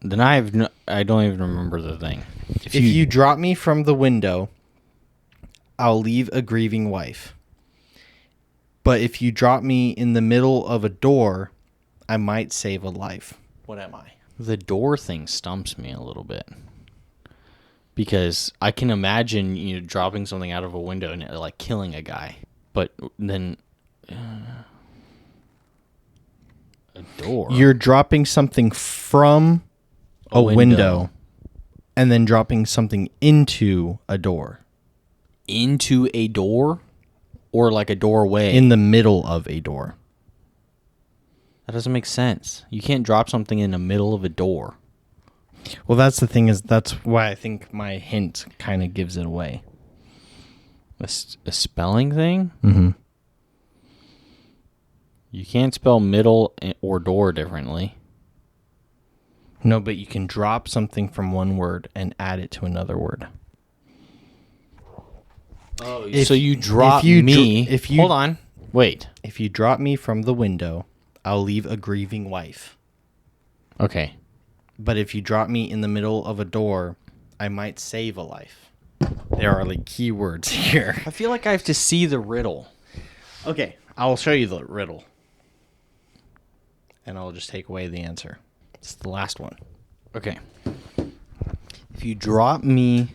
Then I don't even remember the thing. If you drop me from the window, I'll leave a grieving wife. But if you drop me in the middle of a door, I might save a life. What am I? The door thing stumps me a little bit. Because I can imagine, dropping something out of a window and like killing a guy. But then a door. You're dropping something from a window and then dropping something into a door. Into a door? Or like a doorway? In the middle of a door. That doesn't make sense. You can't drop something in the middle of a door. Well, that's the thing that's why I think my hint kind of gives it away. A spelling thing? Mm-hmm. You can't spell middle or door differently. No, but you can drop something from one word and add it to another word. Oh, If- so you drop if you me. dr- if you- Hold on. Wait. If you drop me from the window, I'll leave a grieving wife. Okay. But if you drop me in the middle of a door, I might save a life. There are like keywords here. I feel like I have to see the riddle. Okay, I'll show you the riddle. And I'll just take away the answer. It's the last one. Okay. If you drop me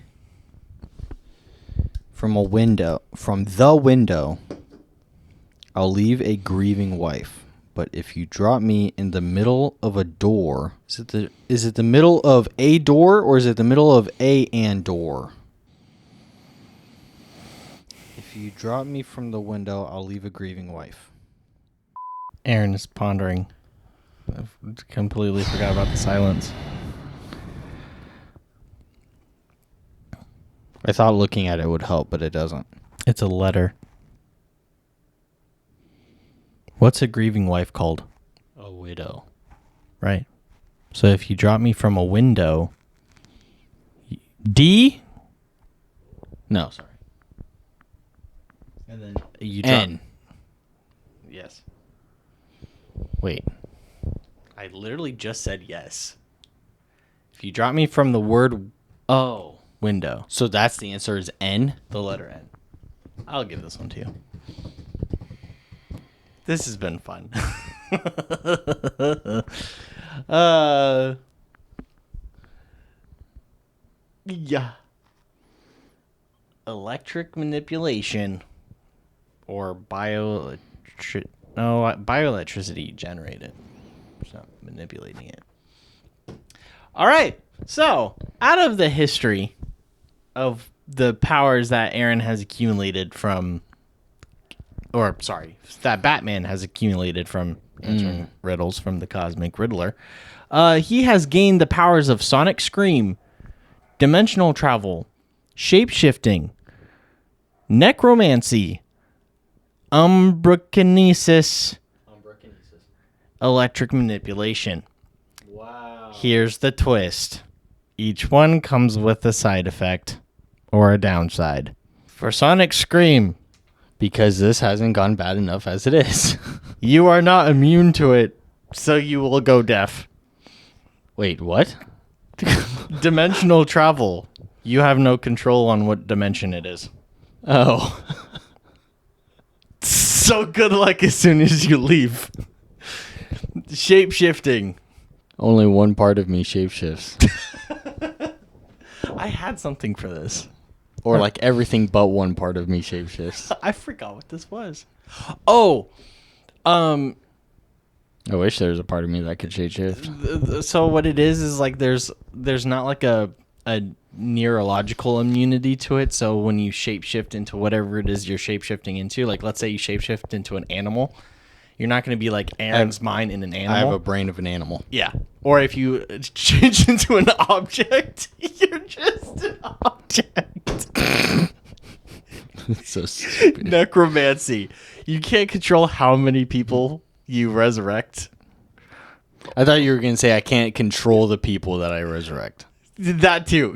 from the window, I'll leave a grieving wife. But if you drop me in the middle of a door, is it the middle of a door or is it the middle of a and door? If you drop me from the window, I'll leave a grieving wife. Aaron is pondering. I've completely forgot about the silence. I thought looking at it would help, but it doesn't. It's a letter. What's a grieving wife called? A widow. Right. So if you drop me from a window, D? No, sorry. And then you drop. N. Yes. Wait. I literally just said yes. If you drop me from the word window, So that's the answer is N? the letter N. I'll give this one to you. This has been fun. Yeah. Electric manipulation or bioelectricity generated. So manipulating it. All right. So, out of the history of the powers that Aaron has accumulated from, that Batman has accumulated from answering riddles from the Cosmic Riddler, he has gained the powers of Sonic Scream, dimensional travel, shape-shifting, necromancy, umbrokinesis, electric manipulation. Wow. Here's the twist. Each one comes with a side effect or a downside. For Sonic Scream, Because this hasn't gone bad enough as it is. you are not immune to it, so you will go deaf. Wait, what? Dimensional travel. You have no control on what dimension it is. Oh. So good luck as soon as you leave. Shape-shifting. Only one part of me shapeshifts. I had something for this. Or like everything but one part of me shapeshifts. I forgot what this was. Oh, I wish there was a part of me that could shapeshift. so what it is like there's not like a neurological immunity to it. So when you shapeshift into whatever it is you're shapeshifting into, like let's say you shapeshift into an animal, you're not going to be like Aaron's mind in an animal. I have a brain of an animal. Yeah. Or if you change into an object, you're just an object. It's so stupid. Necromancy. You can't control how many people you resurrect. I thought you were going to say I can't control the people that I resurrect. That too.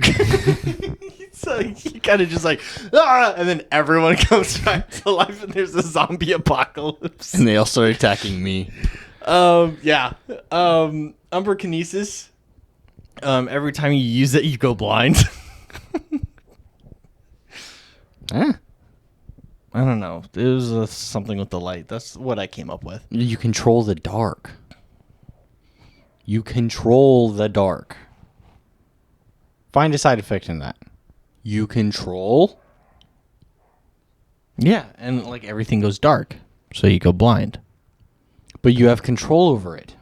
So you kind of just like, and then everyone comes back to life and there's a zombie apocalypse. And they all start attacking me. Yeah. Umbrokinesis. Every time you use it, you go blind. Huh? I don't know. It was something with the light. That's what I came up with. You control the dark. You control the dark. Find a side effect in that. You control? Yeah, and like everything goes dark, so you go blind. But you have control over it.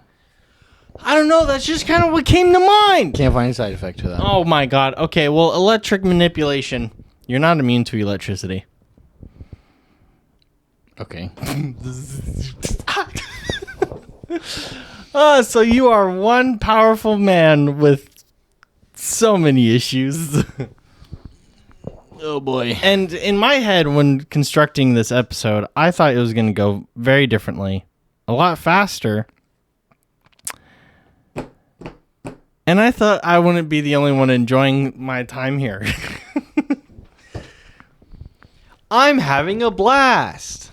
I don't know. That's just kind of what came to mind. Can't find a side effect to that. Oh my god. Okay, well, electric manipulation. You're not immune to electricity. Okay. So you are one powerful man with so many issues. Oh boy. And in my head, when constructing this episode, I thought it was going to go very differently, a lot faster. And I thought I wouldn't be the only one enjoying my time here. I'm having a blast.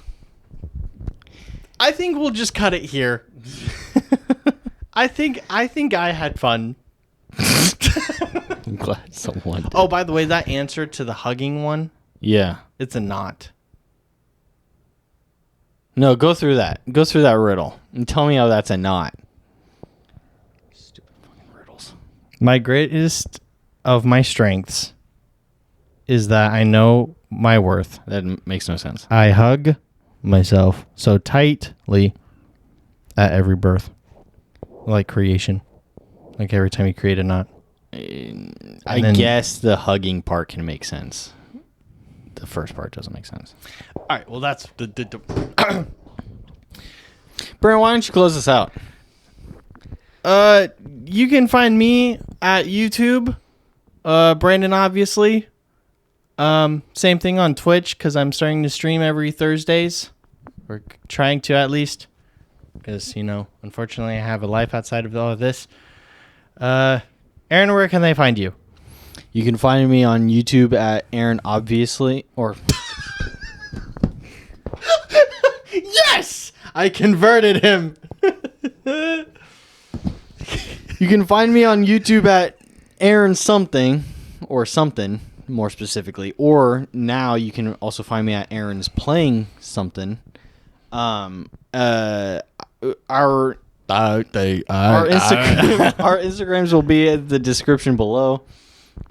I think we'll just cut it here. I think I had fun. I'm glad someone did. Oh, by the way, that answer to the hugging one, Yeah. it's a knot. No, go through that. Go through that riddle and tell me how that's a knot. Stupid fucking riddles. My greatest of my strengths is that I know my worth. That makes no sense. I hug myself so tightly at every birth. Like creation. Like every time you create a knot. I then- guess the hugging part can make sense. The first part doesn't make sense. All right, well, that's the Brandon, why don't you close this out? you can find me at YouTube. Brandon, obviously. Same thing on Twitch because I'm starting to stream every Thursdays. Or trying to, at least. Because, unfortunately I have a life outside of all of this. Aaron, where can they find you? You can find me on YouTube at Aaron Obviously, or Yes! I converted him. you can find me on YouTube at Aaron something, or something more specifically, or now you can also find me at Aaron's Playing Something. Our Instagrams will be in the description below.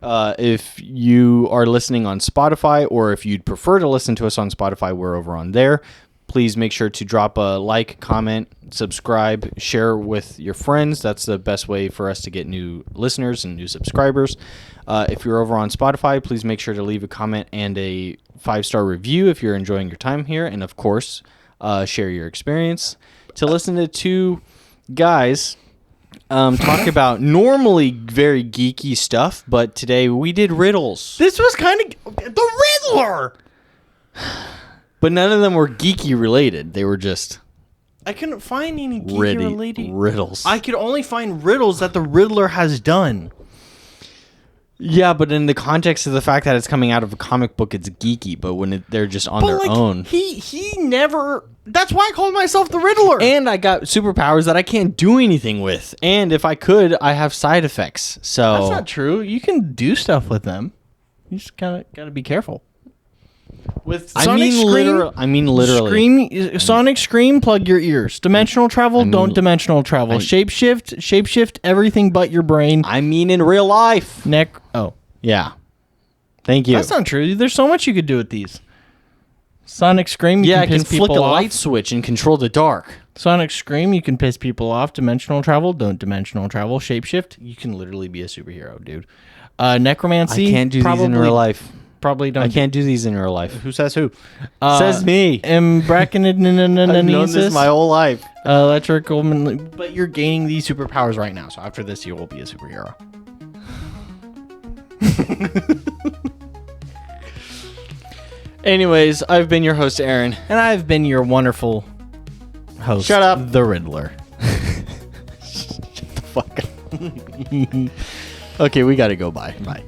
If you are listening on Spotify, or if you'd prefer to listen to us on Spotify, we're over on there. Please make sure to drop a like, comment, subscribe, share with your friends. That's the best way for us to get new listeners and new subscribers. If you're over on Spotify, please make sure to leave a comment and a 5-star review if you're enjoying your time here. And of course, share your experience. To listen to two guys talk about normally very geeky stuff, but today we did riddles. This was kind of the Riddler. But none of them were geeky related. They were just I couldn't find any geeky related riddles. I could only find riddles that the Riddler has done. Yeah, but in the context of the fact that it's coming out of a comic book, it's geeky. But when they're just on their own, he never. That's why I call myself the Riddler. and I got superpowers that I can't do anything with. And if I could, I have side effects. So that's not true. You can do stuff with them. You just gotta be careful. With Sonic Scream, I mean literally. Scream, Sonic Scream, plug your ears. Dimensional travel, don't dimensional travel. Shapeshift, everything but your brain. I mean in real life. Yeah. Thank you. That's not true. There's so much you could do with these. Sonic Scream, you I can can piss flick people a off. light switch and control the dark. Sonic Scream, you can piss people off. Dimensional travel, don't dimensional travel. Shapeshift, you can literally be a superhero, dude. Necromancy, I can't do these in real life. Probably don't. I can't do these in real life. Who says who? Says me. I've known this Embrachonesis, my whole life. electrical, but you're gaining these superpowers right now. So after this, you will be a superhero. Anyways, I've been your host, Aaron. And I've been your wonderful host. Shut up. The Riddler. Fuck. Okay, we gotta go. Bye. Bye.